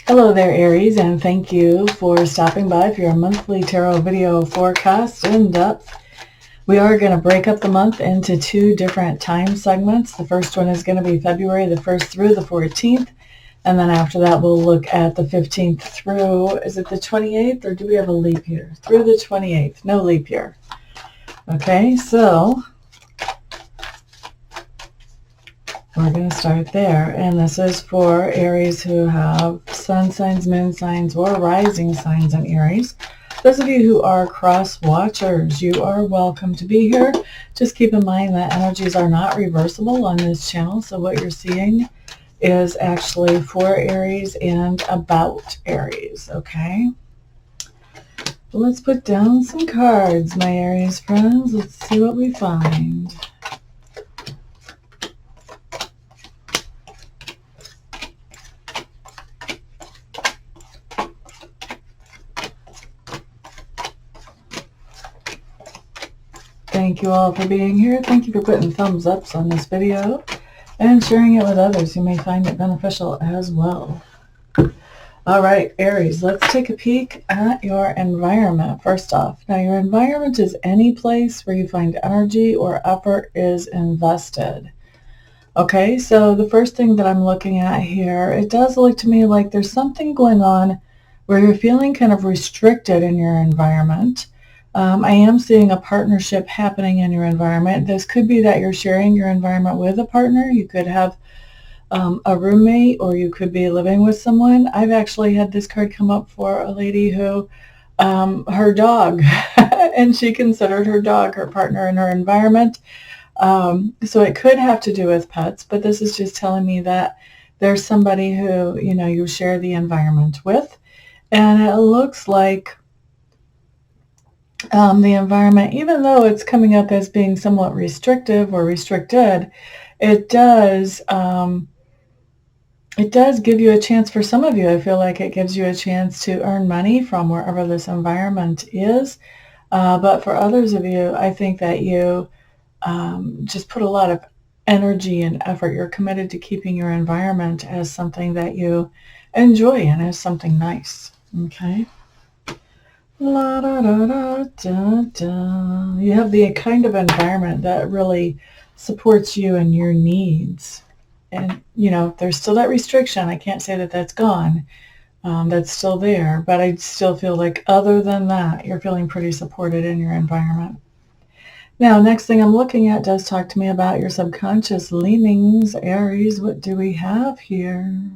Hello there, Aries, and thank you for stopping by for your monthly tarot video forecast in depth. We are going to break up the month into two different time segments. The first one is going to be February the 1st through the 14th, and then after that we'll look at the 15th through, is it the 28th, or do we have a leap year? Through the 28th, no leap year. Okay, so we're going to start there, and this is for Aries who have sun signs, moon signs, or rising signs in Aries. Those of you who are cross watchers, you are welcome to be here. Just keep in mind that energies are not reversible on this channel, so what you're seeing is actually for Aries and about Aries, okay? Let's put down some cards, my Aries friends. Let's see what we find. Thank you all for being here. Thank you for putting thumbs ups on this video and sharing it with others who may find it beneficial as well. All right, Aries, let's take a peek at your environment first off. Now, your environment is any place where you find energy or effort is invested. Okay, so the first thing that I'm looking at here, it does look to me like there's something going on where you're feeling kind of restricted in your environment. I am seeing a partnership happening in your environment. This could be that you're sharing your environment with a partner. You could have a roommate, or you could be living with someone. I've actually had this card come up for a lady who, her dog, and she considered her dog her partner in her environment. So it could have to do with pets, but this is just telling me that there's somebody who, you share the environment with. And it looks like the environment, even though it's coming up as being somewhat restrictive or restricted, it does give you a chance. For some of you, I feel like it gives you a chance to earn money from wherever this environment is. But for others of you, I think that you just put a lot of energy and effort. You're committed to keeping your environment as something that you enjoy and as something nice. Okay. La, da, da, da, da, da. You have the kind of environment that really supports you and your needs. And, there's still that restriction. I can't say that that's gone. That's still there. But I still feel like other than that, you're feeling pretty supported in your environment. Now, next thing I'm looking at does talk to me about your subconscious leanings. Aries, what do we have here?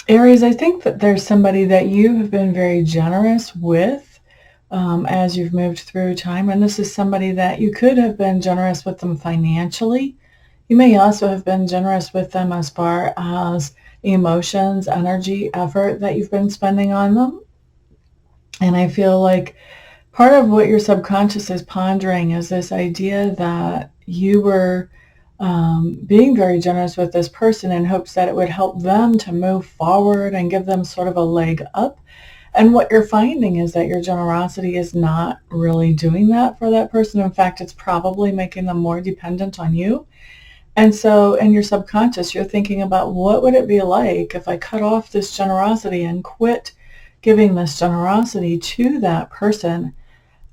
Aries, I think that there's somebody that you have been very generous with as you've moved through time. And this is somebody that you could have been generous with them financially. You may also have been generous with them as far as emotions, energy, effort that you've been spending on them. And I feel like part of what your subconscious is pondering is this idea that you were being very generous with this person in hopes that it would help them to move forward and give them sort of a leg up. And what you're finding is that your generosity is not really doing that for that person. In fact, it's probably making them more dependent on you. And so in your subconscious, you're thinking about, what would it be like if I cut off this generosity and quit giving this generosity to that person?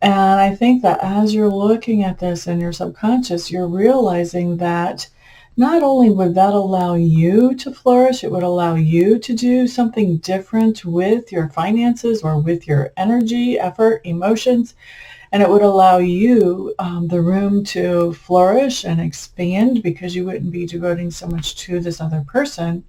And I think that as you're looking at this in your subconscious, you're realizing that not only would that allow you to flourish, it would allow you to do something different with your finances or with your energy, effort, emotions, and it would allow you the room to flourish and expand because you wouldn't be devoting so much to this other person.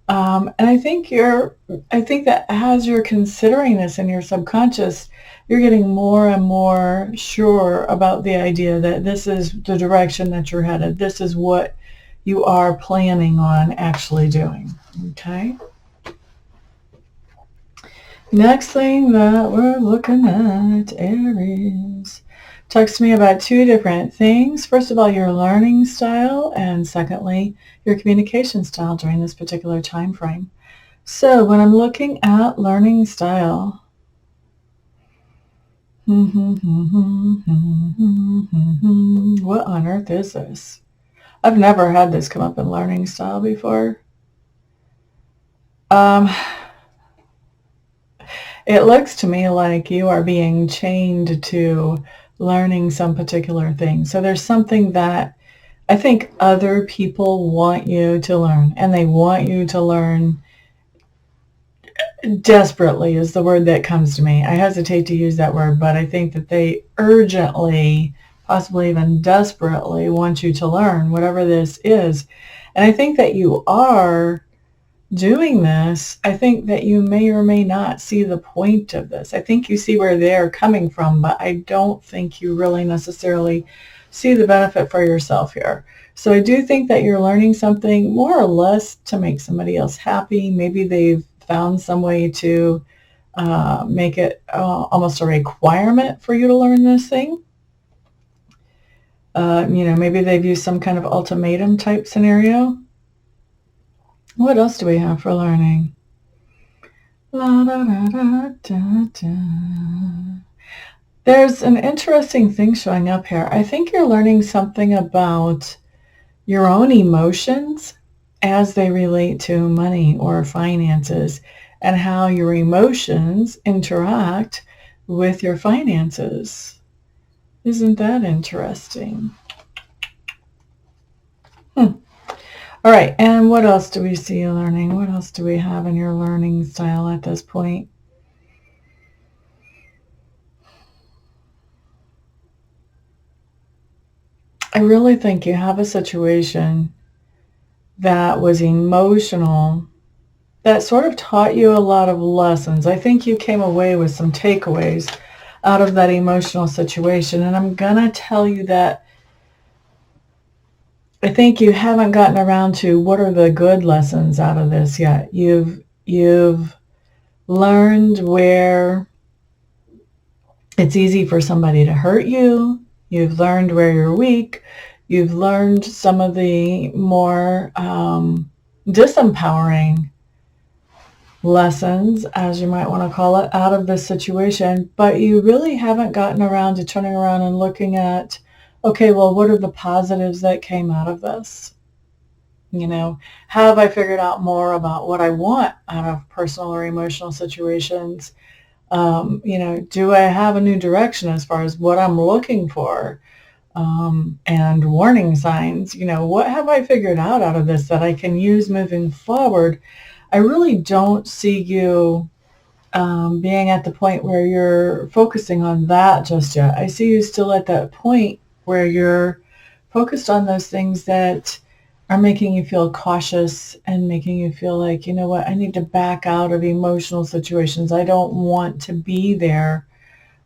And I think that as you're considering this in your subconscious, you're getting more and more sure about the idea that this is the direction that you're headed. This is what you are planning on actually doing. Okay. Next thing that we're looking at, Aries, talks to me about two different things. First of all, your learning style, and secondly, your communication style during this particular time frame. So when I'm looking at learning style, what on earth is this? I've never had this come up in learning style before. Um, it looks to me like you are being chained to learning some particular thing. So there's something that I think other people want you to learn, and they want you to learn desperately is the word that comes to me. I hesitate to use that word, but I think that they urgently, possibly even desperately, want you to learn whatever this is. And I think that you are doing this. I think that you may or may not see the point of this. I think you see where they're coming from, but I don't think you really necessarily see the benefit for yourself here. So I do think that you're learning something more or less to make somebody else happy. Maybe they've found some way to make it almost a requirement for you to learn this thing. Maybe they've used some kind of ultimatum type scenario. What else do we have for learning? La, da, da, da, da, da. There's an interesting thing showing up here. I think you're learning something about your own emotions as they relate to money or finances, and how your emotions interact with your finances. Isn't that interesting? All right, and what else do we see you learning? What else do we have in your learning style at this point? I really think you have a situation that was emotional, that sort of taught you a lot of lessons. I think you came away with some takeaways out of that emotional situation. And I'm going to tell you that I think you haven't gotten around to what are the good lessons out of this yet. You've learned where it's easy for somebody to hurt you. You've learned where you're weak. You've learned some of the more disempowering lessons, as you might want to call it, out of this situation, but you really haven't gotten around to turning around and looking at, okay, well, what are the positives that came out of this? Have I figured out more about what I want out of personal or emotional situations? Do I have a new direction as far as what I'm looking for? And warning signs, what have I figured out of this that I can use moving forward? I really don't see you being at the point where you're focusing on that just yet. I see you still at that point where you're focused on those things that are making you feel cautious and making you feel like, you know what, I need to back out of emotional situations. I don't want to be there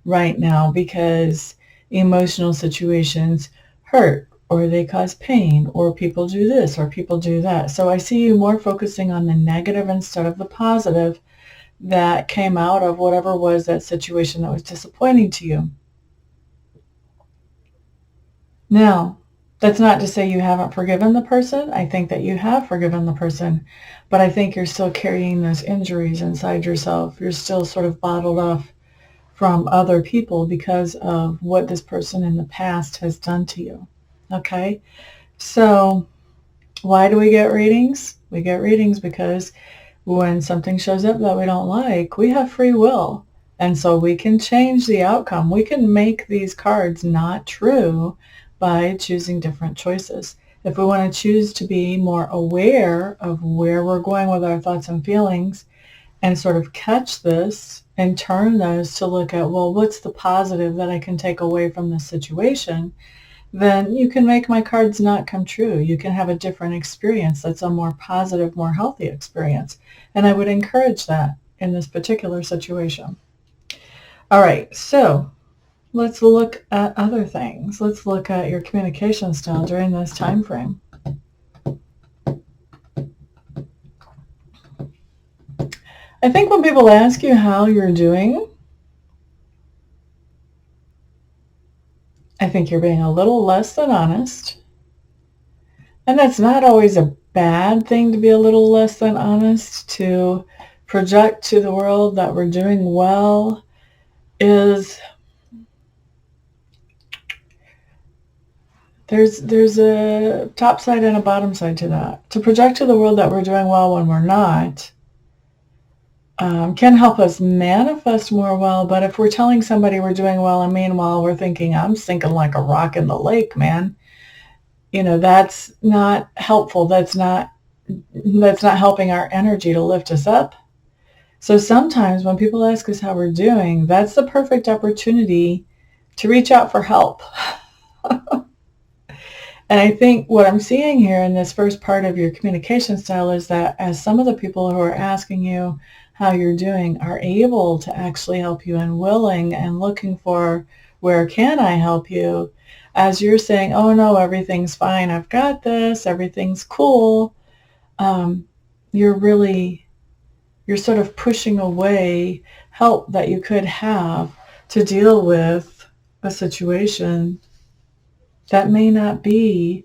right now because emotional situations hurt, or they cause pain, or people do this or people do that. So I see you more focusing on the negative instead of the positive that came out of whatever was that situation that was disappointing to you. Now, that's not to say you haven't forgiven the person. I think that you have forgiven the person, but I think you're still carrying those injuries inside yourself. You're still sort of bottled off from other people because of what this person in the past has done to you. Okay? So why do we get readings? We get readings because when something shows up that we don't like, we have free will. And so we can change the outcome. We can make these cards not true by choosing different choices. If we want to choose to be more aware of where we're going with our thoughts and feelings and sort of catch this and turn those to look at, well, what's the positive that I can take away from this situation? Then you can make my cards not come true. You can have a different experience that's a more positive, more healthy experience. And I would encourage that in this particular situation. All right, so let's look at other things. Let's look at your communication style during this time frame. I think when people ask you how you're doing, I think you're being a little less than honest. And that's not always a bad thing to be a little less than honest, to project to the world that we're doing well there's a top side and a bottom side to that. To project to the world that we're doing well when we're not can help us manifest more well. But if we're telling somebody we're doing well and meanwhile we're thinking, I'm sinking like a rock in the lake, man, that's not helpful. That's not helping our energy to lift us up. So sometimes when people ask us how we're doing, that's the perfect opportunity to reach out for help. And I think what I'm seeing here in this first part of your communication style is that as some of the people who are asking you how you're doing are able to actually help you and willing and looking for where can I help you, as you're saying, oh no, everything's fine, I've got this, everything's cool, you're sort of pushing away help that you could have to deal with a situation that may not be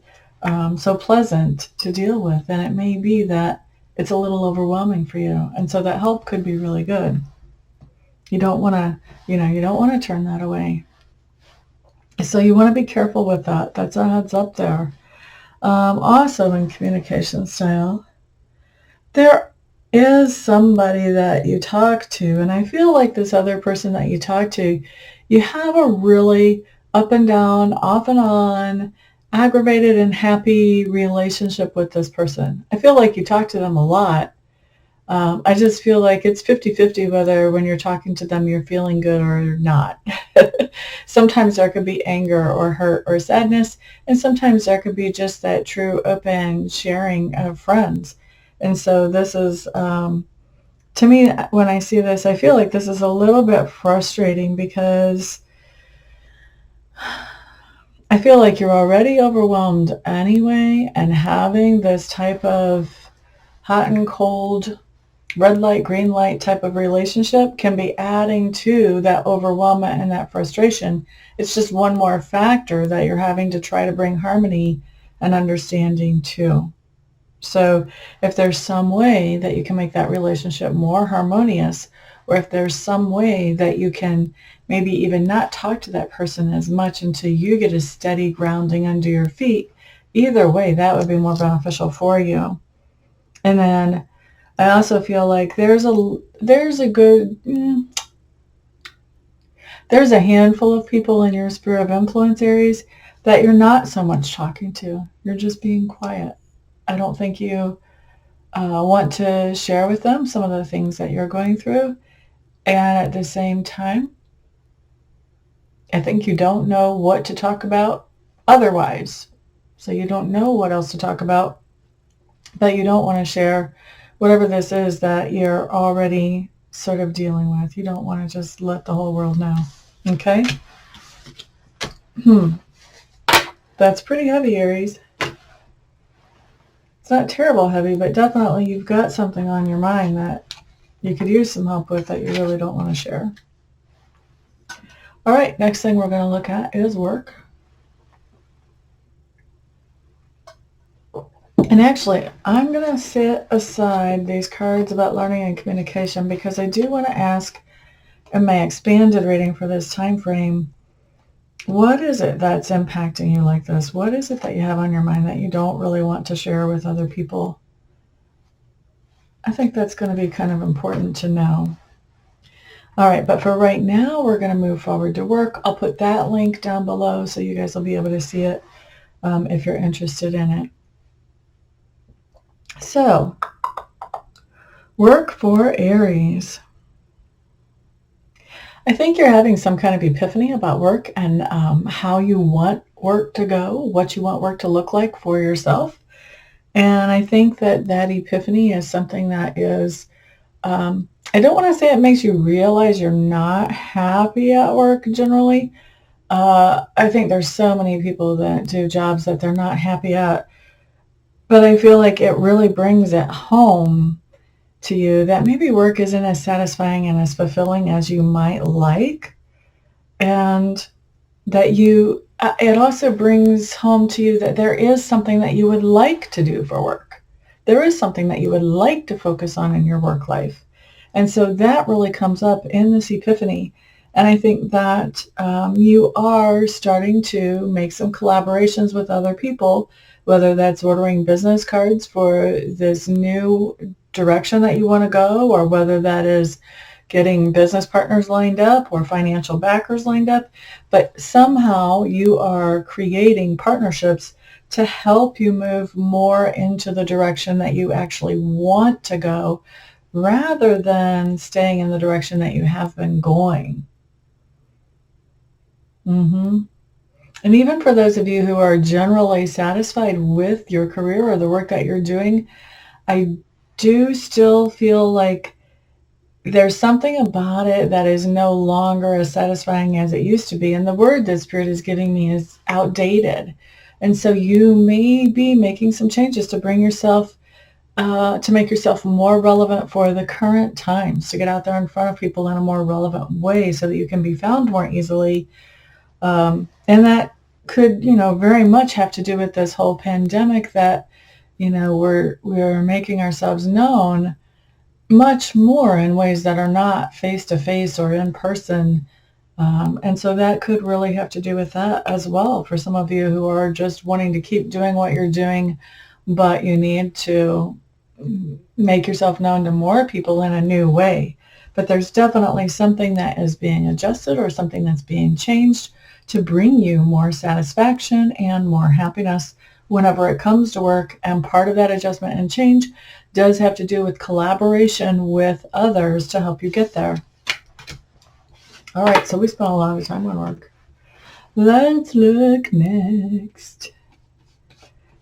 so pleasant to deal with. And it may be that it's a little overwhelming for you. And so that help could be really good. You don't want to turn that away. So you want to be careful with that. That's a heads up there. Also in communication style, there is somebody that you talk to, and I feel like this other person that you talk to, you have a really up and down, off and on, aggravated and happy relationship with this person. I feel like you talk to them a lot. I just feel like it's 50-50 whether when you're talking to them you're feeling good or not. Sometimes there could be anger or hurt or sadness, and sometimes there could be just that true open sharing of friends. And so this is, to me, when I see this, I feel like this is a little bit frustrating because I feel like you're already overwhelmed anyway, and having this type of hot and cold, red light, green light type of relationship can be adding to that overwhelmment and that frustration. It's just one more factor that you're having to try to bring harmony and understanding to. So if there's some way that you can make that relationship more harmonious, or if there's some way that you can maybe even not talk to that person as much until you get a steady grounding under your feet, either way, that would be more beneficial for you. And then I also feel like there's a handful of people in your sphere of influence, Aries, that you're not so much talking to. You're just being quiet. I don't think you want to share with them some of the things that you're going through. And at the same time, I think you don't know what to talk about otherwise. So you don't know what else to talk about, but you don't want to share whatever this is that you're already sort of dealing with. You don't want to just let the whole world know. Okay? That's pretty heavy, Aries. It's not terrible heavy, but definitely you've got something on your mind that you could use some help with that you really don't want to share. All right, next thing we're going to look at is work. And actually, I'm going to set aside these cards about learning and communication because I do want to ask in my expanded reading for this time frame, what is it that's impacting you like this? What is it that you have on your mind that you don't really want to share with other people? I think that's going to be kind of important to know. All right, but for right now, we're going to move forward to work. I'll put that link down below so you guys will be able to see it if you're interested in it. So, work for Aries. I think you're having some kind of epiphany about work and how you want work to go, what you want work to look like for yourself. And I think that that epiphany is something that is, I don't want to say it makes you realize you're not happy at work generally. I think there's so many people that do jobs that they're not happy at. But I feel like it really brings it home to you that maybe work isn't as satisfying and as fulfilling as you might like. And that it also brings home to you that there is something that you would like to do for work. There is something that you would like to focus on in your work life. And so that really comes up in this epiphany. And I think that you are starting to make some collaborations with other people, whether that's ordering business cards for this new direction that you want to go, or whether that is getting business partners lined up or financial backers lined up. But somehow you are creating partnerships to help you move more into the direction that you actually want to go, rather than staying in the direction that you have been going. hmm And even for those of you who are generally satisfied with your career or the work that you're doing, I do still feel like there's something about it that is no longer as satisfying as it used to be. And the word that Spirit is giving me is outdated. And so you may be making some changes to bring yourself, to make yourself more relevant for the current times, to get out there in front of people in a more relevant way so that you can be found more easily. And that could, very much have to do with this whole pandemic that, we're making ourselves known much more in ways that are not face to face or in person. And so that could really have to do with that as well for some of you who are just wanting to keep doing what you're doing, but you need to make yourself known to more people in a new way. But there's definitely something that is being adjusted or something that's being changed to bring you more satisfaction and more happiness whenever it comes to work. And part of that adjustment and change does have to do with collaboration with others to help you get there. All right, so we spent a lot of time on work. Let's look next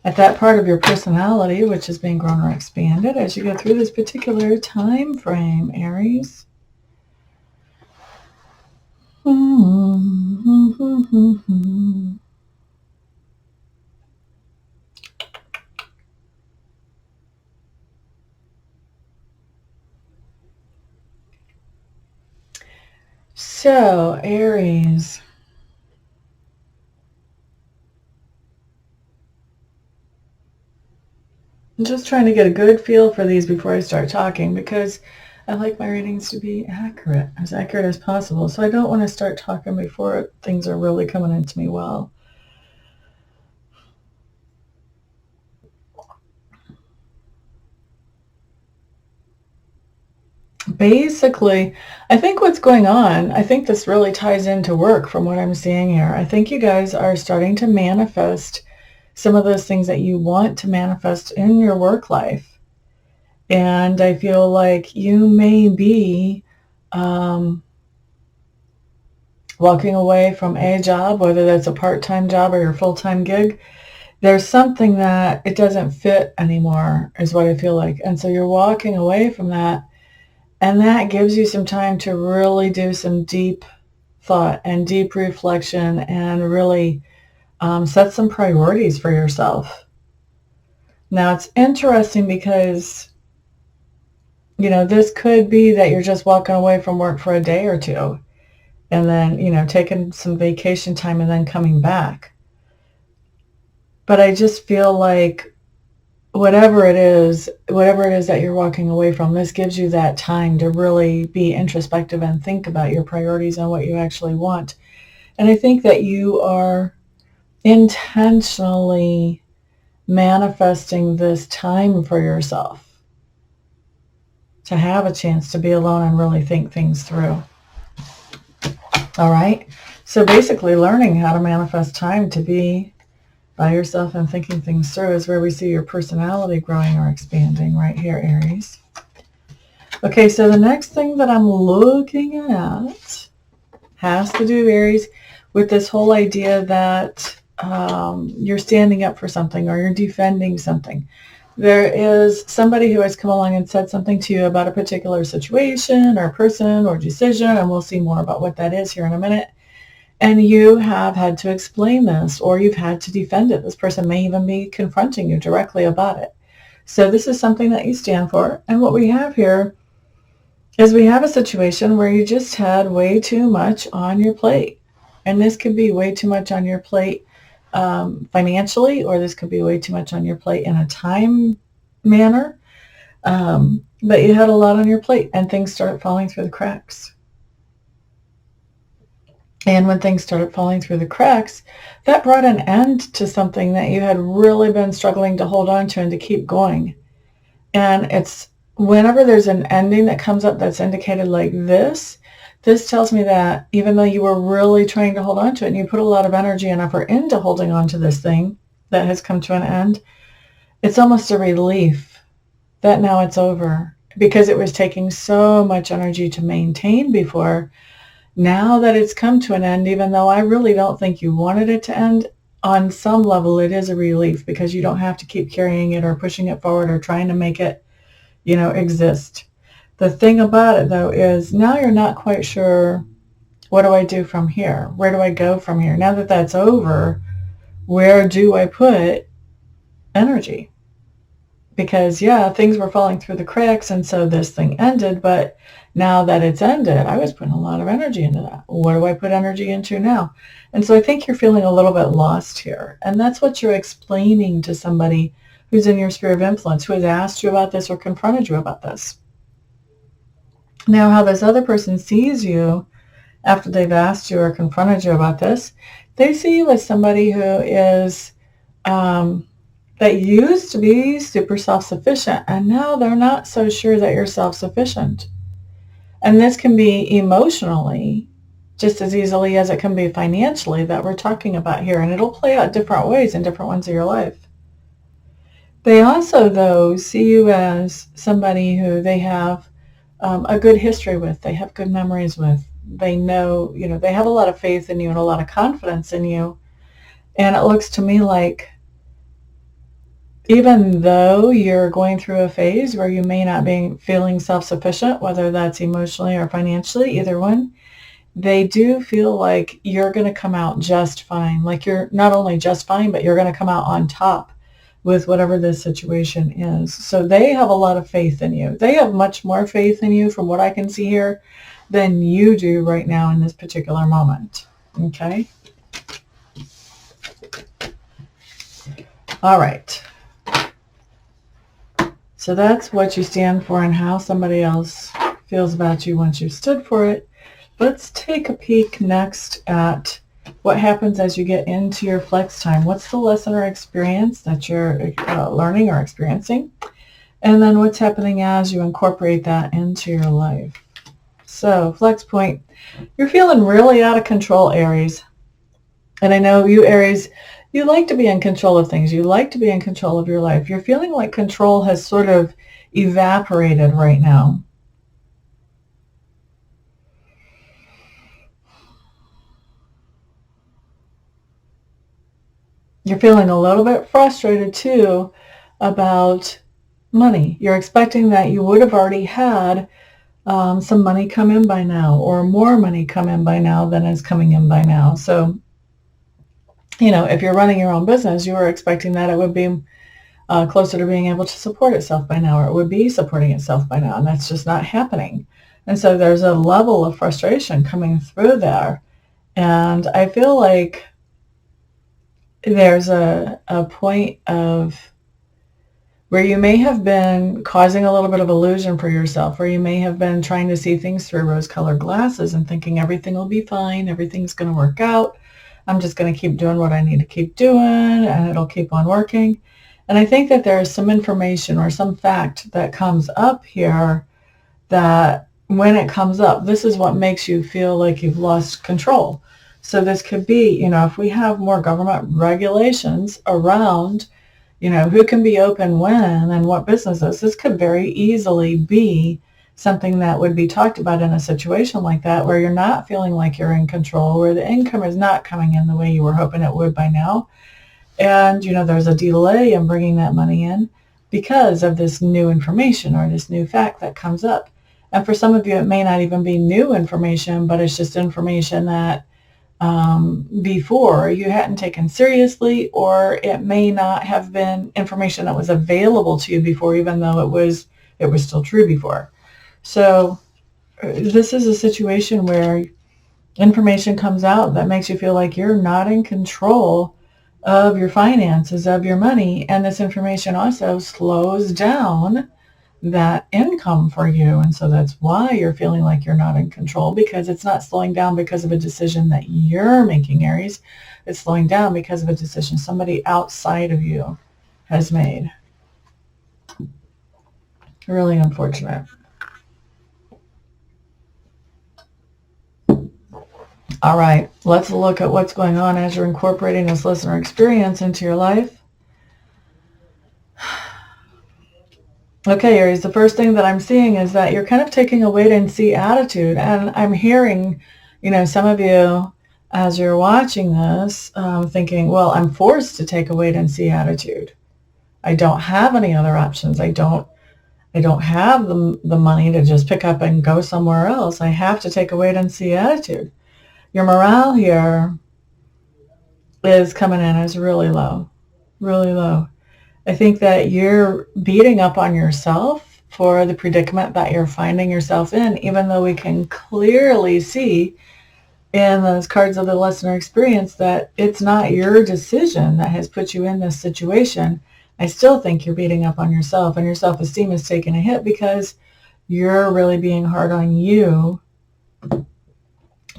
at that part of your personality which is being grown or expanded as you go through this particular time frame, Aries. So, Aries, I'm just trying to get a good feel for these before I start talking, because I like my readings to be accurate, as accurate as possible. So I don't want to start talking before things are really coming into me well. Basically, I think what's going on, I think this really ties into work from what I'm seeing here. I think you guys are starting to manifest some of those things that you want to manifest in your work life. And I feel like you may be walking away from a job, whether that's a part-time job or your full-time gig. There's something that it doesn't fit anymore, is what I feel like. And so you're walking away from that. And that gives you some time to really do some deep thought and deep reflection and really set some priorities for yourself. Now, it's interesting because, this could be that you're just walking away from work for a day or two and then, taking some vacation time and then coming back. But I just feel like whatever it is that you're walking away from, this gives you that time to really be introspective and think about your priorities and what you actually want. And I think that you are intentionally manifesting this time for yourself to have a chance to be alone and really think things through. All right. So basically learning how to manifest time to be by yourself and thinking things through is where we see your personality growing or expanding right here, Aries. Okay, so the next thing that I'm looking at has to do, Aries, with this whole idea that you're standing up for something or you're defending something. There is somebody who has come along and said something to you about a particular situation or person or decision, and we'll see more about what that is here in a minute. And you have had to explain this, or you've had to defend it. This person may even be confronting you directly about it. So this is something that you stand for. And what we have here is we have a situation where you just had way too much on your plate. And this could be way too much on your plate financially, or this could be way too much on your plate in a time manner. But you had a lot on your plate and things start falling through the cracks. And when things started falling through the cracks, that brought an end to something that you had really been struggling to hold on to and to keep going. And it's whenever there's an ending that comes up that's indicated like this tells me that even though you were really trying to hold on to it and you put a lot of energy and effort into holding on to this thing that has come to an end, it's almost a relief that now it's over because it was taking so much energy to maintain before. Now that it's come to an end, even though I really don't think you wanted it to end, on some level it is a relief because you don't have to keep carrying it or pushing it forward or trying to make it, exist. The thing about it, though, is now you're not quite sure, what do I do from here? Where do I go from here? Now that that's over, where do I put energy? Because, yeah, things were falling through the cracks, and so this thing ended, but now that it's ended, I was putting a lot of energy into that. What do I put energy into now? And so I think you're feeling a little bit lost here, and that's what you're explaining to somebody who's in your sphere of influence, who has asked you about this or confronted you about this. Now, how this other person sees you after they've asked you or confronted you about this, they see you as somebody who is that used to be super self-sufficient, and now they're not so sure that you're self-sufficient. And this can be emotionally just as easily as it can be financially that we're talking about here, and it'll play out different ways in different ones of your life. They also, though, see you as somebody who they have a good history with, they have good memories with, they know, they have a lot of faith in you and a lot of confidence in you. And it looks to me like even though you're going through a phase where you may not be feeling self-sufficient, whether that's emotionally or financially, either one, they do feel like you're going to come out just fine. Like you're not only just fine, but you're going to come out on top with whatever this situation is. So they have a lot of faith in you. They have much more faith in you from what I can see here than you do right now in this particular moment. Okay? All right. So that's what you stand for and how somebody else feels about you once you've stood for it. Let's take a peek next at what happens as you get into your flex time. What's the lesson or experience that you're learning or experiencing? And then what's happening as you incorporate that into your life. So flex point, you're feeling really out of control, Aries. And I know you, Aries, you like to be in control of things. You like to be in control of your life. You're feeling like control has sort of evaporated right now. You're feeling a little bit frustrated, too, about money. You're expecting that you would have already had some money come in by now, or more money come in by now than is coming in by now. So, if you're running your own business, you were expecting that it would be closer to being able to support itself by now, or it would be supporting itself by now, and that's just not happening. And so there's a level of frustration coming through there. And I feel like there's a point of where you may have been causing a little bit of illusion for yourself, where you may have been trying to see things through rose-colored glasses and thinking everything will be fine, everything's going to work out, I'm just going to keep doing what I need to keep doing, and it'll keep on working. And I think that there is some information or some fact that comes up here that when it comes up, this is what makes you feel like you've lost control. So this could be, if we have more government regulations around, who can be open when and what businesses, this could very easily be something that would be talked about in a situation like that, where you're not feeling like you're in control, where the income is not coming in the way you were hoping it would by now. And, there's a delay in bringing that money in because of this new information or this new fact that comes up. And for some of you, it may not even be new information, but it's just information that before you hadn't taken seriously, or it may not have been information that was available to you before, even though it was still true before. So this is a situation where information comes out that makes you feel like you're not in control of your finances, of your money, and this information also slows down that income for you. And so that's why you're feeling like you're not in control, because it's not slowing down because of a decision that you're making, Aries. It's slowing down because of a decision somebody outside of you has made. Really unfortunate. All right, let's look at what's going on as you're incorporating this listener experience into your life. Okay, Aries, the first thing that I'm seeing is that you're kind of taking a wait and see attitude. And I'm hearing, some of you, as you're watching this, thinking, well, I'm forced to take a wait and see attitude. I don't have any other options. I don't have the money to just pick up and go somewhere else. I have to take a wait and see attitude. Your morale here is coming in as really low, really low. I think that you're beating up on yourself for the predicament that you're finding yourself in, even though we can clearly see in those cards of the listener experience that it's not your decision that has put you in this situation. I still think you're beating up on yourself, and your self-esteem is taking a hit because you're really being hard on you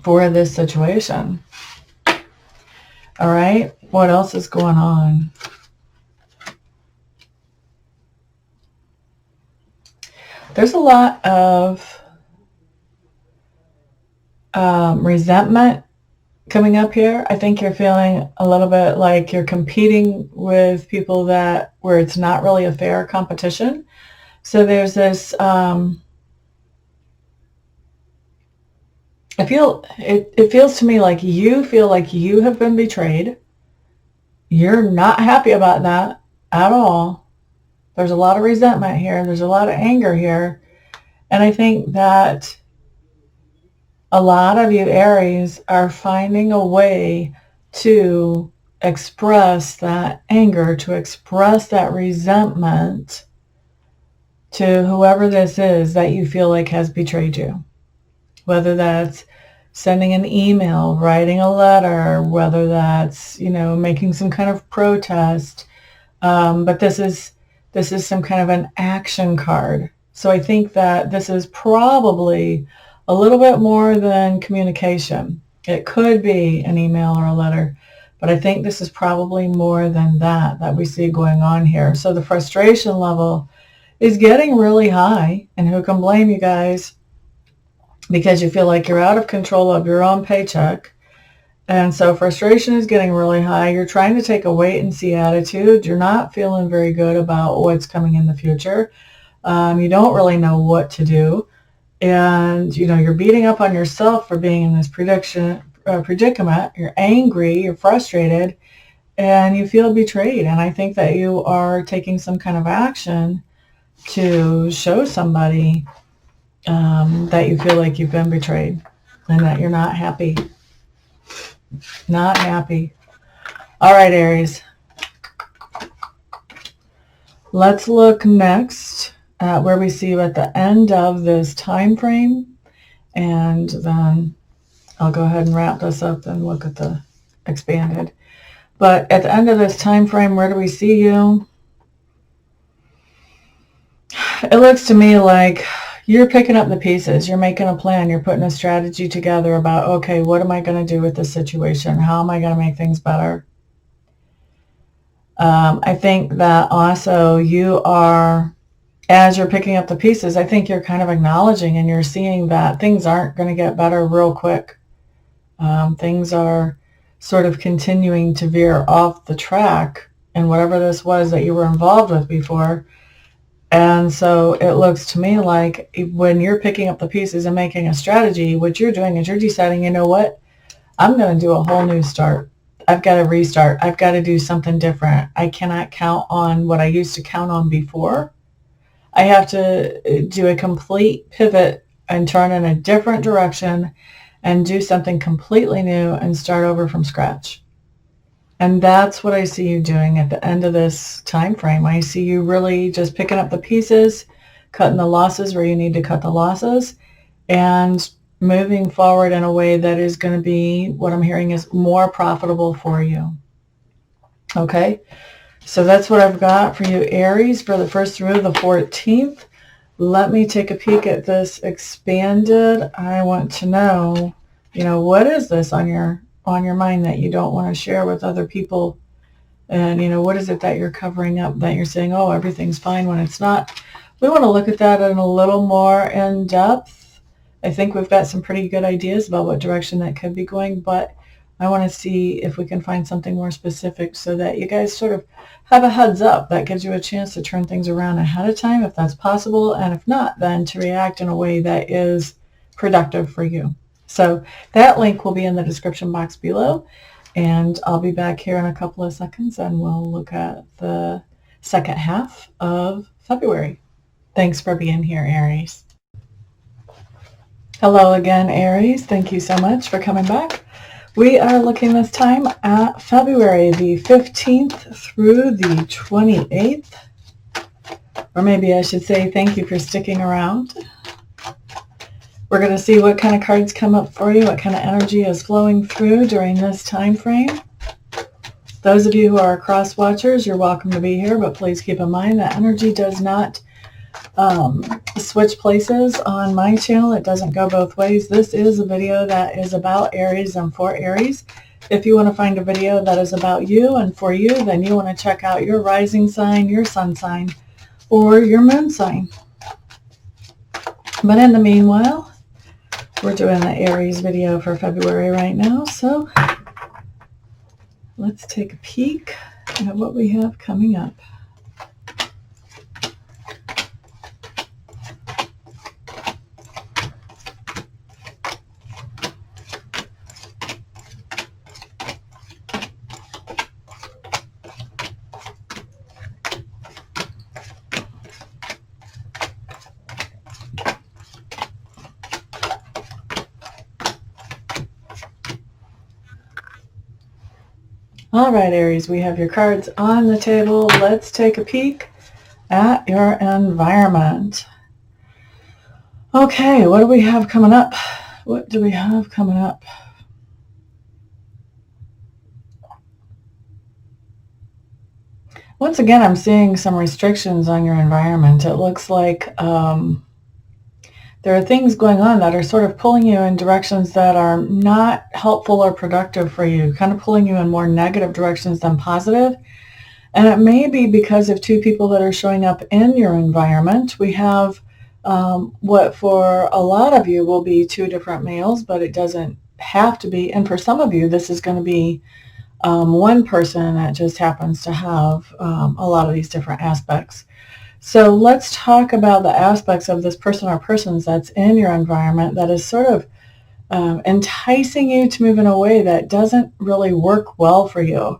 for this situation. All right, what else is going on? There's a lot of resentment coming up here. I think you're feeling a little bit like you're competing with people where it's not really a fair competition. So there's this, it feels to me like you feel like you have been betrayed. You're not happy about that at all. There's a lot of resentment here. There's a lot of anger here. And I think that a lot of you, Aries, are finding a way to express that anger, to express that resentment to whoever this is that you feel like has betrayed you. Whether that's sending an email, writing a letter, whether that's, making some kind of protest. But this is some kind of an action card. So I think that this is probably a little bit more than communication. It could be an email or a letter, but I think this is probably more than that we see going on here. So the frustration level is getting really high, and who can blame you guys? Because you feel like you're out of control of your own paycheck. And so frustration is getting really high. You're trying to take a wait and see attitude. You're not feeling very good about what's coming in the future. You don't really know what to do. And, you're beating up on yourself for being in this predicament. You're angry, you're frustrated, and you feel betrayed. And I think that you are taking some kind of action to show somebody that you feel like you've been betrayed and that you're not happy. Not happy. All right, Aries. Let's look next at where we see you at the end of this time frame, and then I'll go ahead and wrap this up and look at the expanded. But at the end of this time frame, where do we see you? It looks to me like you're picking up the pieces. You're making a plan. You're putting a strategy together about, okay, what am I going to do with this situation? How am I going to make things better? I think that also you are, as you're picking up the pieces, I think you're kind of acknowledging and you're seeing that things aren't going to get better real quick. Things are sort of continuing to veer off the track and whatever this was that you were involved with before. And so it looks to me like when you're picking up the pieces and making a strategy, what you're doing is you're deciding, you know what, I'm going to do a whole new start. I've got to restart. I've got to do something different. I cannot count on what I used to count on before. I have to do a complete pivot and turn in a different direction and do something completely new and start over from scratch. And that's what I see you doing at the end of this time frame. I see you really just picking up the pieces, cutting the losses where you need to cut the losses, and moving forward in a way that is going to be, what I'm hearing is more profitable for you. Okay, so that's what I've got for you, Aries, for the 1st through the 14th. let me take a peek at this expanded. I want to know, what is this on your mind that you don't want to share with other people? And, what is it that you're covering up that you're saying, oh, everything's fine when it's not? We want to look at that in a little more in depth. I think we've got some pretty good ideas about what direction that could be going, but I want to see if we can find something more specific so that you guys sort of have a heads up. That gives you a chance to turn things around ahead of time if that's possible, and if not, then to react in a way that is productive for you. So that link will be in the description box below, and I'll be back here in a couple of seconds and we'll look at the second half of February. Thanks for being here, Aries. Hello again, Aries. Thank you so much for coming back. We are looking this time at February the 15th through the 28th. Or maybe I should say thank you for sticking around. We're going to see what kind of cards come up for you, what kind of energy is flowing through during this time frame. Those of you who are cross watchers, you're welcome to be here, but please keep in mind that energy does not switch places on my channel. It doesn't go both ways. This is a video that is about Aries and for Aries. If you want to find a video that is about you and for you, then you want to check out your rising sign, your sun sign, or your moon sign. But in the meanwhile, we're doing the Aries video for February right now, so let's take a peek at what we have coming up. All right, Aries, we have your cards on the table. Let's take a peek at your environment. Okay, what do we have coming up? What do we have coming up? Once again, I'm seeing some restrictions on your environment. It looks like there are things going on that are sort of pulling you in directions that are not helpful or productive for you, kind of pulling you in more negative directions than positive. And it may be because of two people that are showing up in your environment. We have what for a lot of you will be two different males, but it doesn't have to be. And for some of you, this is going to be one person that just happens to have a lot of these different aspects. So let's talk about the aspects of this person or persons that's in your environment that is sort of enticing you to move in a way that doesn't really work well for you.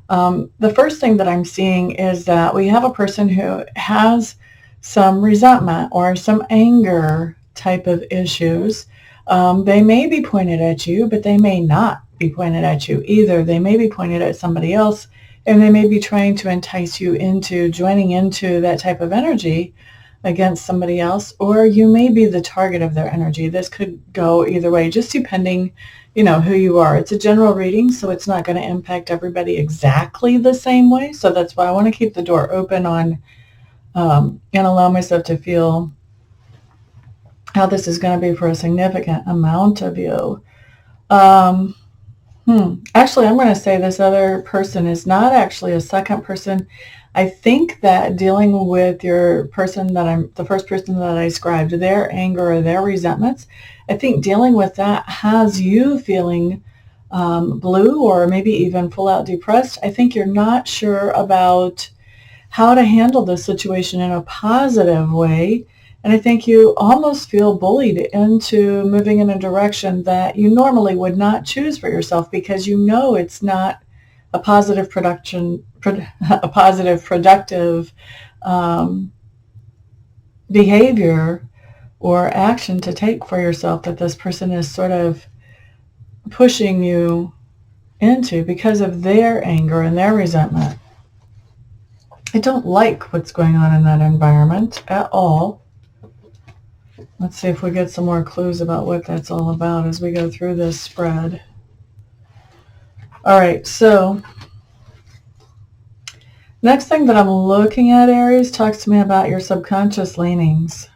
The first thing that I'm seeing is that we have a person who has some resentment or some anger type of issues. They may be pointed at you, but they may not be pointed at you either. They may be pointed at somebody else, and they may be trying to entice you into joining into that type of energy against somebody else, or you may be the target of their energy. This could go either way, just depending, who you are. It's a general reading, so it's not going to impact everybody exactly the same way. So that's why I want to keep the door open on and allow myself to feel how this is going to be for a significant amount of you. Actually, I'm going to say this other person is not actually a second person. I think that dealing with your person the first person that I described, their anger or their resentments, I think dealing with that has you feeling blue or maybe even full out depressed. I think you're not sure about how to handle this situation in a positive way. And I think you almost feel bullied into moving in a direction that you normally would not choose for yourself because it's not a positive productive behavior or action to take for yourself that this person is sort of pushing you into because of their anger and their resentment. I don't like what's going on in that environment at all. Let's see if we get some more clues about what that's all about as we go through this spread. All right, so next thing that I'm looking at, Aries, talks to me about your subconscious leanings.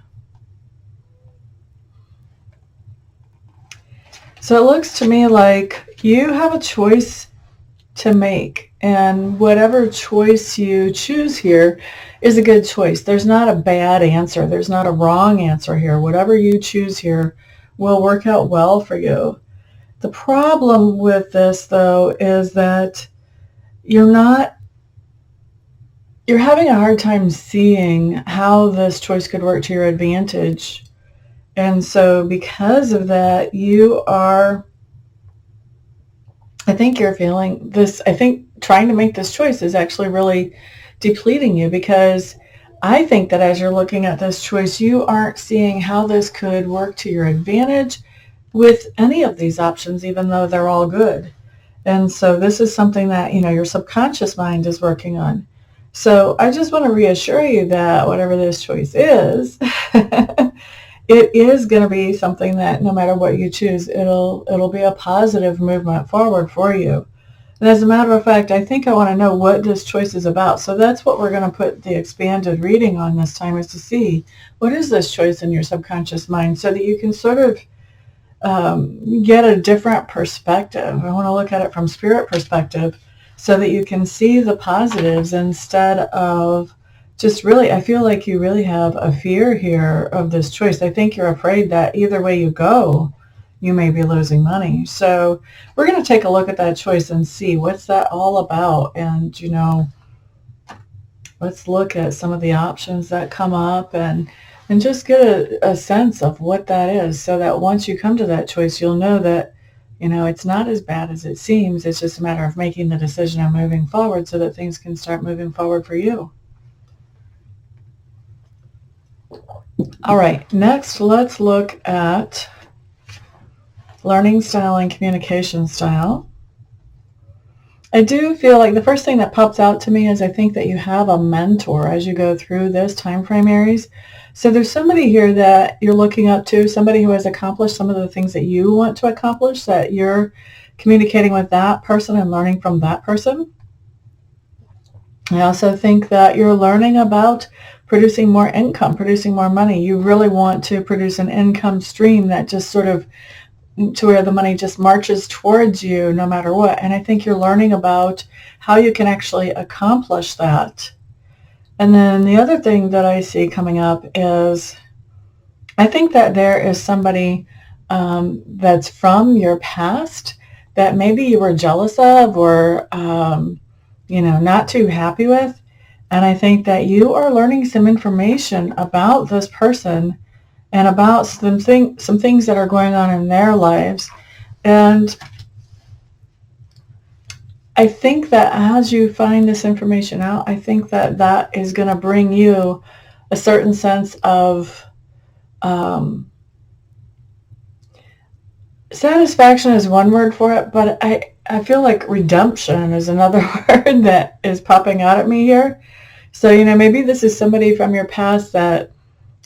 So it looks to me like you have a choice to make, and whatever choice you choose here is a good choice. There's not a bad answer. There's not a wrong answer here. Whatever you choose here will work out well for you. The problem with this, though, is that you're having a hard time seeing how this choice could work to your advantage. And so because of that, I think you're feeling this, I think trying to make this choice is actually really depleting you, because I think that as you're looking at this choice, you aren't seeing how this could work to your advantage with any of these options, even though they're all good. And so this is something that, your subconscious mind is working on. So I just want to reassure you that whatever this choice is, it is going to be something that no matter what you choose, it'll be a positive movement forward for you. And as a matter of fact, I think I want to know what this choice is about. So that's what we're going to put the expanded reading on this time, is to see what is this choice in your subconscious mind, so that you can sort of get a different perspective. I want to look at it from spirit perspective, so that you can see the positives instead of just really, I feel like you really have a fear here of this choice. I think you're afraid that either way you go, you may be losing money. So we're going to take a look at that choice and see what's that all about. And, let's look at some of the options that come up and just get a sense of what that is, so that once you come to that choice, you'll know that, it's not as bad as it seems. It's just a matter of making the decision and moving forward, so that things can start moving forward for you. All right, next let's look at learning style and communication style. I do feel like the first thing that pops out to me is I think that you have a mentor as you go through this time frame, Aries. So there's somebody here that you're looking up to, somebody who has accomplished some of the things that you want to accomplish, that you're communicating with that person and learning from that person. I also think that you're learning about producing more income, producing more money. You really want to produce an income stream that just sort of, to where the money just marches towards you no matter what. And I think you're learning about how you can actually accomplish that. And then the other thing that I see coming up is, I think that there is somebody that's from your past that maybe you were jealous of, or, not too happy with. And I think that you are learning some information about this person and about some things that are going on in their lives. And I think that as you find this information out, I think that that is going to bring you a certain sense of satisfaction is one word for it, but I feel like redemption is another word that is popping out at me here. So, maybe this is somebody from your past that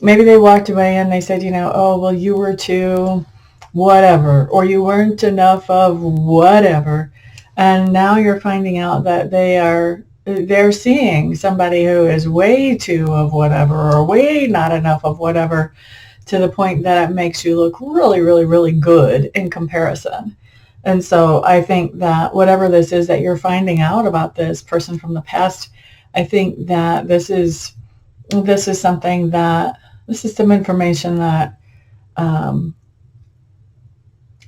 maybe they walked away and they said, oh, well, you were too whatever, or you weren't enough of whatever. And now you're finding out that they're seeing somebody who is way too of whatever, or way not enough of whatever, to the point that it makes you look really, really, really good in comparison. And so I think that whatever this is that you're finding out about this person from the past, I think that this is something that, this is some information that I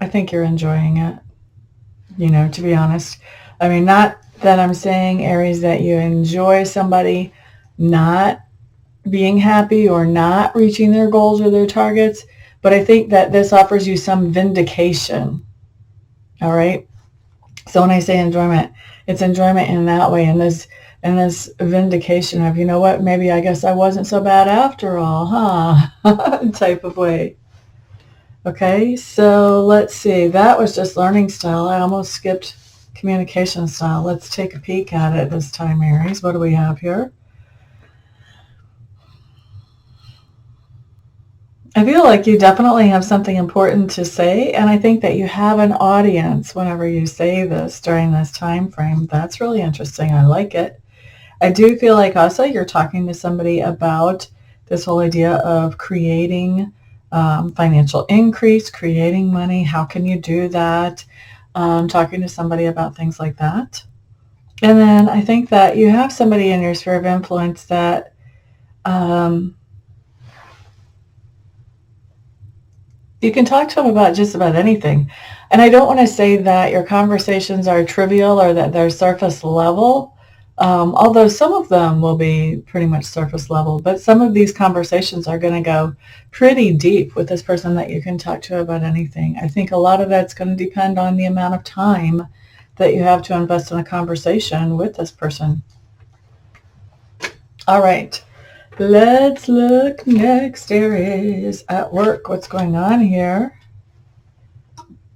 think you're enjoying it, to be honest. I mean, not that I'm saying, Aries, that you enjoy somebody not being happy or not reaching their goals or their targets, but I think that this offers you some vindication. All right. So when I say enjoyment, it's enjoyment in that way, and this vindication of, what, maybe I guess I wasn't so bad after all, huh? type of way. Okay, so let's see. That was just learning style. I almost skipped communication style. Let's take a peek at it this time, Aries. What do we have here? I feel like you definitely have something important to say, and I think that you have an audience whenever you say this during this time frame. That's really interesting. I like it. I do feel like also you're talking to somebody about this whole idea of creating financial increase, creating money. How can you do that? Talking to somebody about things like that. And then I think that you have somebody in your sphere of influence that you can talk to them about just about anything. And I don't want to say that your conversations are trivial or that they're surface level, although some of them will be pretty much surface level. But some of these conversations are going to go pretty deep with this person that you can talk to about anything. I think a lot of that's going to depend on the amount of time that you have to invest in a conversation with this person. All right. Let's look next, Aries, at work. What's going on here?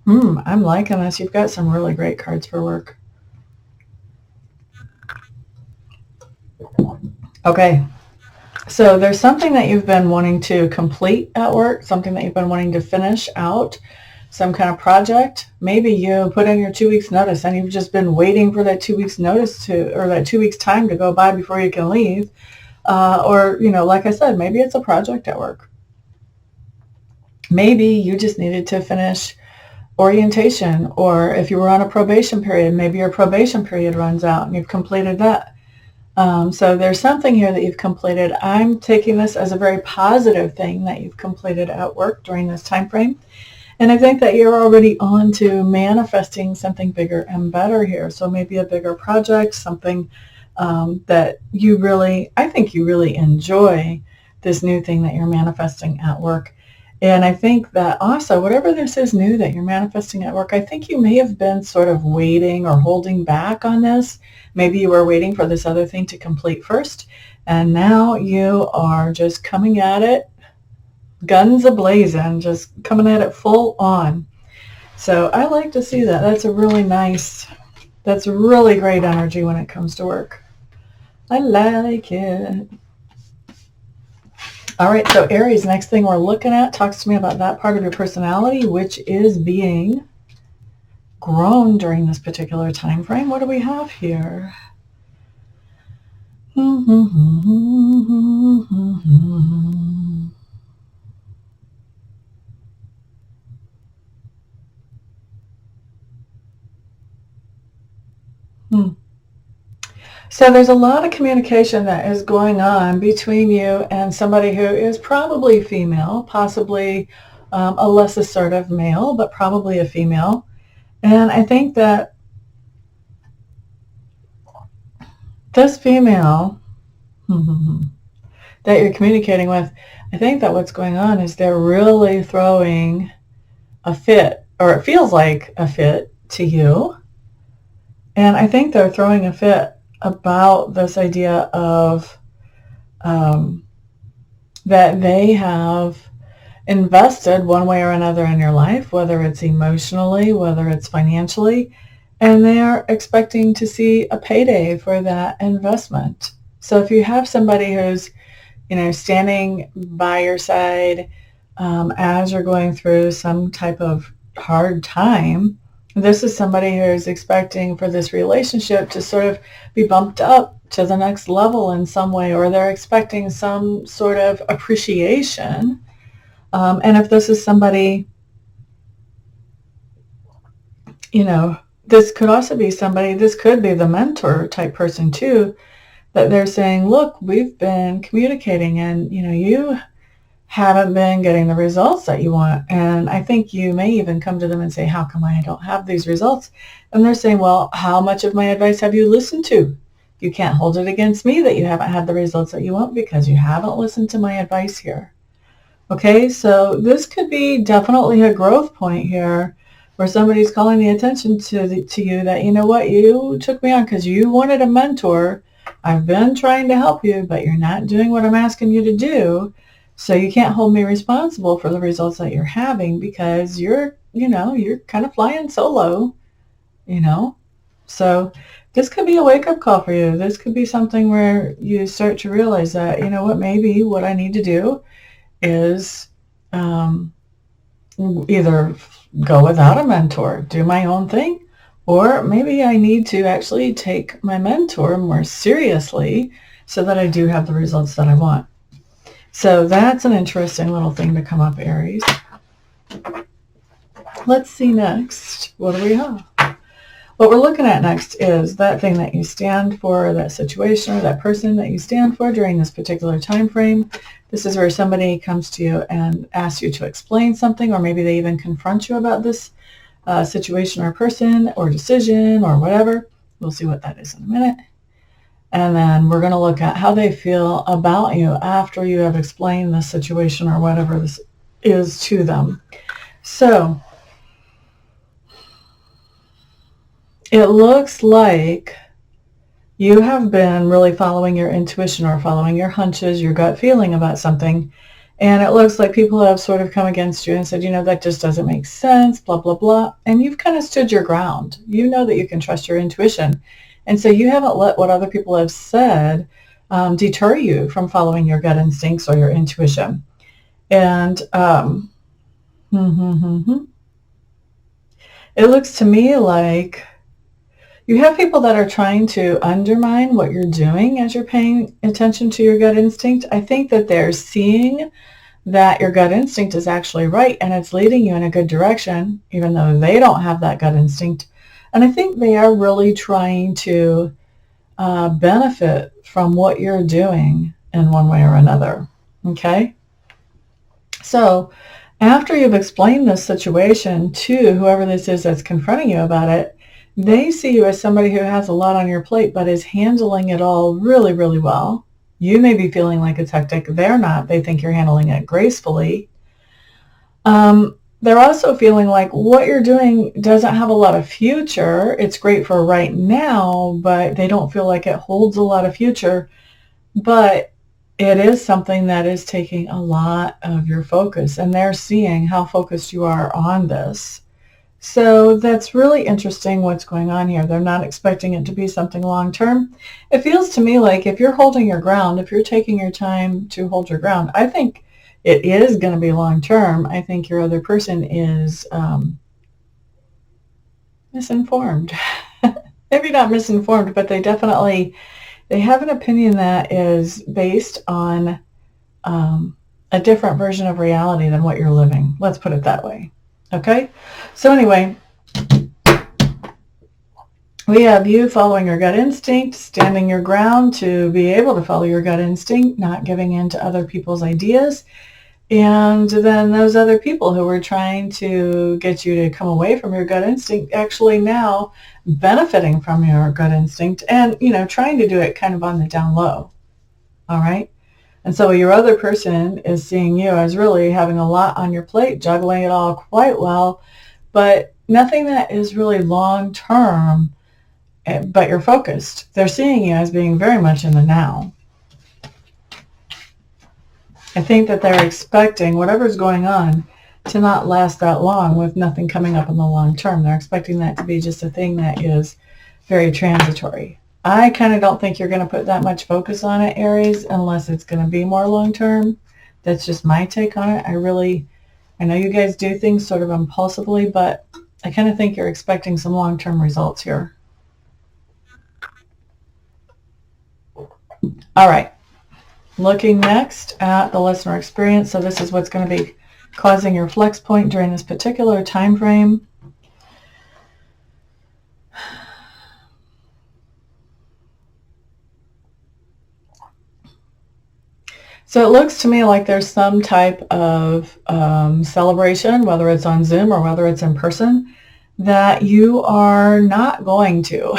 I'm liking this. You've got some really great cards for work. Okay. So there's something that you've been wanting to complete at work, something that you've been wanting to finish out, some kind of project. Maybe you put in your 2 weeks notice and you've just been waiting for that 2 weeks notice or that 2 weeks time to go by before you can leave. Or, like I said, maybe it's a project at work. Maybe you just needed to finish orientation, or if you were on a probation period, maybe your probation period runs out and you've completed that. So there's something here that you've completed. I'm taking this as a very positive thing that you've completed at work during this time frame. And I think that you're already on to manifesting something bigger and better here. So maybe a bigger project, something that I think you really enjoy this new thing that you're manifesting at work. And I think that also, whatever this is new that you're manifesting at work, I think you may have been sort of waiting or holding back on this. Maybe you were waiting for this other thing to complete first. And now you are just coming at it, guns a-blazing, just coming at it full on. So I like to see that. That's really great energy when it comes to work. I like it. All right, so Aries, next thing we're looking at talks to me about that part of your personality, which is being grown during this particular time frame. What do we have here? So there's a lot of communication that is going on between you and somebody who is probably female, possibly a less assertive male, but probably a female. And I think that this female that you're communicating with, I think that what's going on is they're really throwing a fit, or it feels like a fit to you. And I think they're throwing a fit about this idea of that they have invested one way or another in your life, whether it's emotionally, whether it's financially, and they are expecting to see a payday for that investment. So if you have somebody who's, standing by your side as you're going through some type of hard time, this is somebody who is expecting for this relationship to sort of be bumped up to the next level in some way, or they're expecting some sort of appreciation. And if this is somebody, this could also be somebody, this could be the mentor type person too, that they're saying, look, we've been communicating and, you haven't been getting the results that you want. And I think you may even come to them and say, how come I don't have these results? And they're saying, well, how much of my advice have you listened to? You can't hold it against me that you haven't had the results that you want because you haven't listened to my advice here. Okay, so this could be definitely a growth point here where somebody's calling the attention to you that, you know what, you took me on because you wanted a mentor. I've been trying to help you, but you're not doing what I'm asking you to do. So you can't hold me responsible for the results that you're having because you're kind of flying solo, So this could be a wake-up call for you. This could be something where you start to realize that, maybe what I need to do is either go without a mentor, do my own thing, or maybe I need to actually take my mentor more seriously so that I do have the results that I want. So that's an interesting little thing to come up, Aries. Let's see next. What do we have? What we're looking at next is that thing that you stand for, that situation or that person that you stand for during this particular time frame. This is where somebody comes to you and asks you to explain something, or maybe they even confront you about this situation or person or decision or whatever. We'll see what that is in a minute. And then we're going to look at how they feel about you after you have explained the situation or whatever this is to them. So it looks like you have been really following your intuition or following your hunches, your gut feeling about something. And it looks like people have sort of come against you and said, you know, that just doesn't make sense, blah, blah, blah. And you've kind of stood your ground. You know that you can trust your intuition. And so you haven't let what other people have said deter you from following your gut instincts or your intuition. And it looks to me like you have people that are trying to undermine what you're doing as you're paying attention to your gut instinct. I think that they're seeing that your gut instinct is actually right and it's leading you in a good direction, even though they don't have that gut instinct. And I think they are really trying to benefit from what you're doing in one way or another. Okay? So after you've explained this situation to whoever this is that's confronting you about it, they see you as somebody who has a lot on your plate, but is handling it all really, really well. You may be feeling like it's hectic. They're not. They think you're handling it gracefully. They're also feeling like what you're doing doesn't have a lot of future. It's great for right now, but they don't feel like it holds a lot of future. But it is something that is taking a lot of your focus, and they're seeing how focused you are on this. So that's really interesting what's going on here. They're not expecting it to be something long term. It feels to me like if you're holding your ground, if you're taking your time to hold your ground, I think it is going to be long term. I think your other person is misinformed. Maybe not misinformed, but they have an opinion that is based on a different version of reality than what you're living. Let's put it that way. Okay, so anyway, we have you following your gut instinct, standing your ground to be able to follow your gut instinct, not giving in to other people's ideas. And then those other people who were trying to get you to come away from your gut instinct actually now benefiting from your gut instinct and, you know, trying to do it kind of on the down low. All right. And so your other person is seeing you as really having a lot on your plate, juggling it all quite well, but nothing that is really long term, but you're focused. They're seeing you as being very much in the now. I think that they're expecting whatever's going on to not last that long with nothing coming up in the long term. They're expecting that to be just a thing that is very transitory. I kind of don't think you're going to put that much focus on it, Aries, unless it's going to be more long term. That's just my take on it. I know you guys do things sort of impulsively, but I kind of think you're expecting some long-term results here. All right. Looking next at the listener experience. So this is what's going to be causing your flex point during this particular time frame. So it looks to me like there's some type of celebration, whether it's on Zoom or whether it's in person, that you are not going to.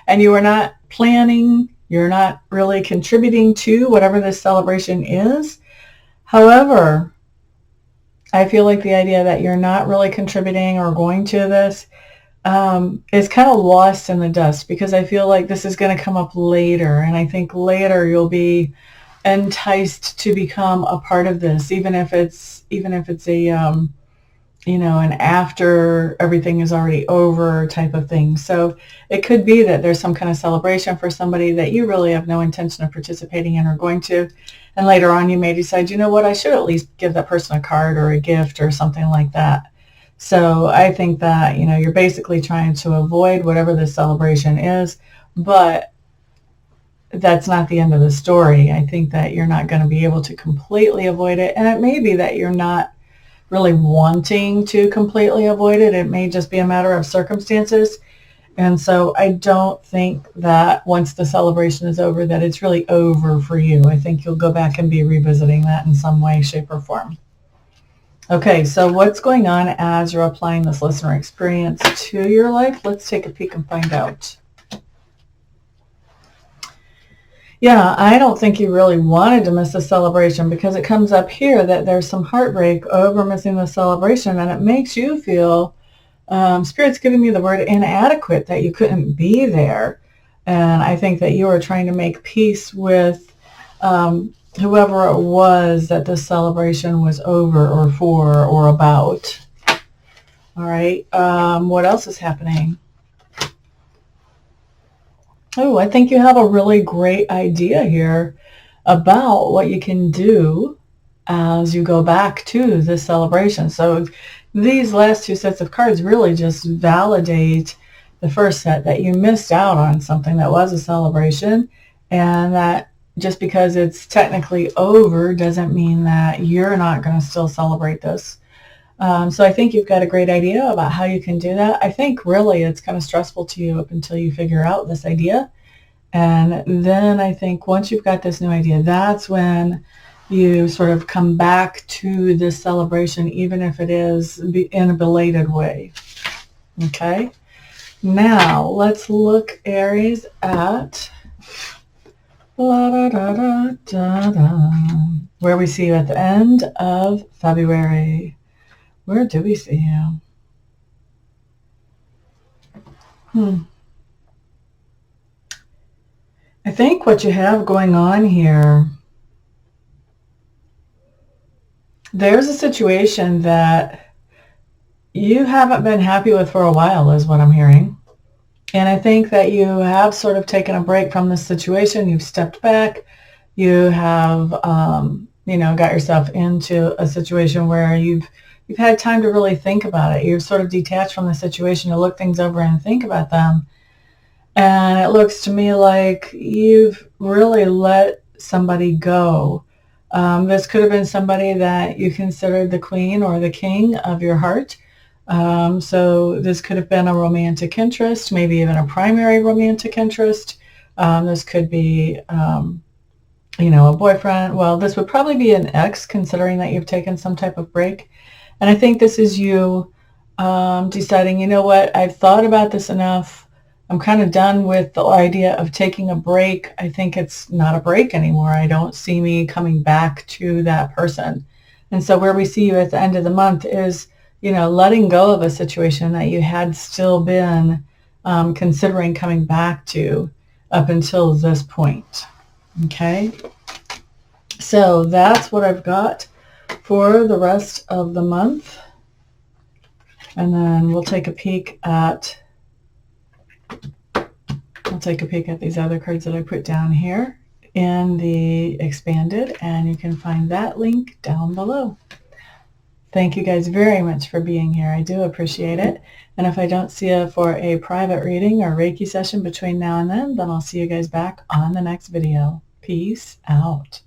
And you are not planning, you're not really contributing to whatever this celebration is. However, I feel like the idea that you're not really contributing or going to this is kind of lost in the dust, because I feel like this is going to come up later. And I think later you'll be enticed to become a part of this, even if it's a an after everything is already over type of thing. So it could be that there's some kind of celebration for somebody that you really have no intention of participating in or going to, and later on you may decide, you know what, I should at least give that person a card or a gift or something like that. So I think that you're basically trying to avoid whatever this celebration is, but that's not the end of the story. I think that you're not going to be able to completely avoid it. And it may be that you're not really wanting to completely avoid it. It may just be a matter of circumstances. And so I don't think that once the celebration is over that it's really over for you. I think you'll go back and be revisiting that in some way, shape, or form. Okay, so what's going on as you're applying this listener experience to your life? Let's take a peek and find out. Yeah, I don't think you really wanted to miss the celebration, because it comes up here that there's some heartbreak over missing the celebration, and it makes you feel, Spirit's giving me the word inadequate, that you couldn't be there. And I think that you were trying to make peace with whoever it was that this celebration was over or for or about. All right, what else is happening? Oh, I think you have a really great idea here about what you can do as you go back to this celebration. So these last two sets of cards really just validate the first set, that you missed out on something that was a celebration, and that just because it's technically over doesn't mean that you're not going to still celebrate this. So I think you've got a great idea about how you can do that. I think really it's kind of stressful to you up until you figure out this idea. And then I think once you've got this new idea, that's when you sort of come back to this celebration, even if it is in a belated way. Okay. Now let's look, Aries, at where we see you at the end of February. Where do we see you? I think what you have going on here, there's a situation that you haven't been happy with for a while, is what I'm hearing. And I think that you have sort of taken a break from this situation. You've stepped back. You have, got yourself into a situation where you've had time to really think about it. You've sort of detached from the situation to look things over and think about them. And it looks to me like you've really let somebody go. This could have been somebody that you considered the queen or the king of your heart. So this could have been a romantic interest, maybe even a primary romantic interest. This could be, a boyfriend. Well, this would probably be an ex, considering that you've taken some type of break. And I think this is you deciding, you know what, I've thought about this enough. I'm kind of done with the idea of taking a break. I think it's not a break anymore. I don't see me coming back to that person. And so where we see you at the end of the month is, letting go of a situation that you had still been considering coming back to up until this point. Okay. So that's what I've got for the rest of the month. And then we'll take a peek at these other cards that I put down here in the expanded, and you can find that link down below. Thank you guys very much for being here. I do appreciate it. And if I don't see you for a private reading or Reiki session between now and then I'll see you guys back on the next video. Peace out.